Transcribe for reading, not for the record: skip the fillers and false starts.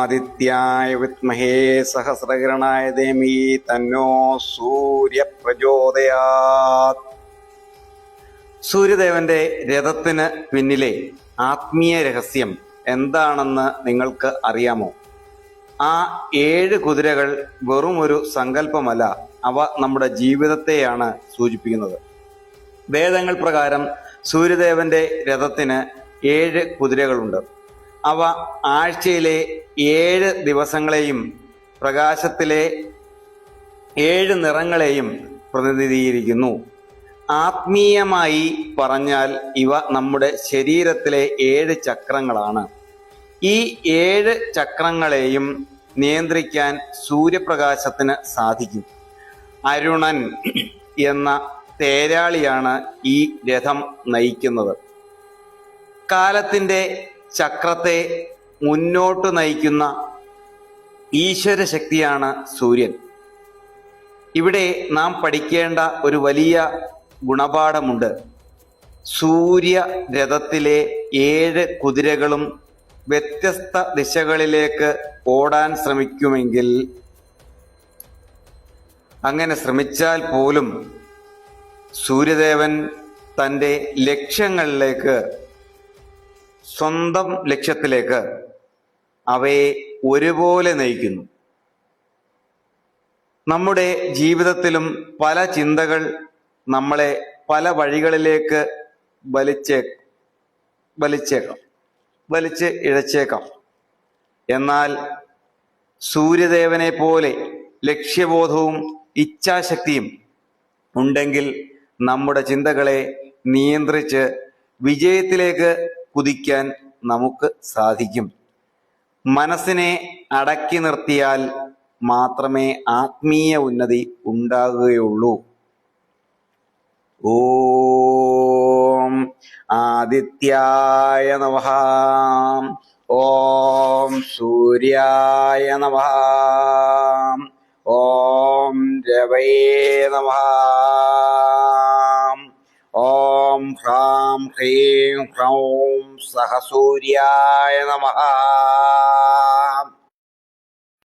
ആദിത്യായ വിദ്മഹേ സഹസ്രകിരണായ ധീമഹി തന്നോ സൂര്യപ്രചോദയാത്. സൂര്യദേവന്റെ രഥത്തിന് പിന്നിലെ ആത്മീയ രഹസ്യം എന്താണെന്ന് നിങ്ങൾക്ക് അറിയാമോ? ആ 7 കുതിരകൾ വെറുമൊരു സങ്കല്പമല്ല, അവ നമ്മുടെ ജീവിതത്തെയാണ് സൂചിപ്പിക്കുന്നത്. വേദങ്ങൾ പ്രകാരം സൂര്യദേവന്റെ രഥത്തിന് 7 കുതിരകളുണ്ട്. അവ ആഴ്ചയിലെ 7 ദിവസങ്ങളെയും പ്രകാശത്തിലെ 7 നിറങ്ങളെയും പ്രതിനിധീകരിക്കുന്നു. ആത്മീയമായി പറഞ്ഞാൽ ഇവ നമ്മുടെ ശരീരത്തിലെ 7 ചക്രങ്ങളാണ്. ഈ 7 ചക്രങ്ങളെയും നിയന്ത്രിക്കാൻ സൂര്യപ്രകാശത്തിന് സാധിക്കും. അരുണൻ എന്ന തേരാളിയാണ് ഈ രഥം നയിക്കുന്നത്. കാലത്തിന്റെ ചക്രത്തെ മുന്നോട്ട് നയിക്കുന്ന ഈശ്വര ശക്തിയാണ് സൂര്യൻ. ഇവിടെ നാം പഠിക്കേണ്ട ഒരു വലിയ ഗുണപാഠമുണ്ട്. സൂര്യരഥത്തിലെ 7 കുതിരകളും വ്യത്യസ്ത ദിശകളിലേക്ക് ഓടാൻ ശ്രമിക്കുമെങ്കിൽ, അങ്ങനെ ശ്രമിച്ചാൽ പോലും സൂര്യദേവൻ തൻ്റെ സ്വന്തം ലക്ഷ്യത്തിലേക്ക് അവയെ ഒരുപോലെ നയിക്കുന്നു. നമ്മുടെ ജീവിതത്തിലും പല ചിന്തകൾ നമ്മളെ പല വഴികളിലേക്ക് വലിച്ച് ഇഴച്ചേക്കാം. എന്നാൽ സൂര്യദേവനെ പോലെ ലക്ഷ്യബോധവും ഇച്ഛാശക്തിയും ഉണ്ടെങ്കിൽ നമ്മുടെ ചിന്തകളെ നിയന്ത്രിച്ച് വിജയത്തിലേക്ക് കുതിക്കാൻ നമുക്ക് സാധിക്കും. മനസ്സിനെ അടക്കി നിർത്തിയാൽ മാത്രമേ ആത്മീയ ഉന്നതി ഉണ്ടാകുകയുള്ളൂ. ഓം ആദിത്യായ നമഃ. ഓം സൂര്യായ നമഃ. ഓം രവയേ നമഃ. ഓം ഹ്രാം ഹ്രീം ഹ്രൗം സഹസൂര്യായ നമഃ.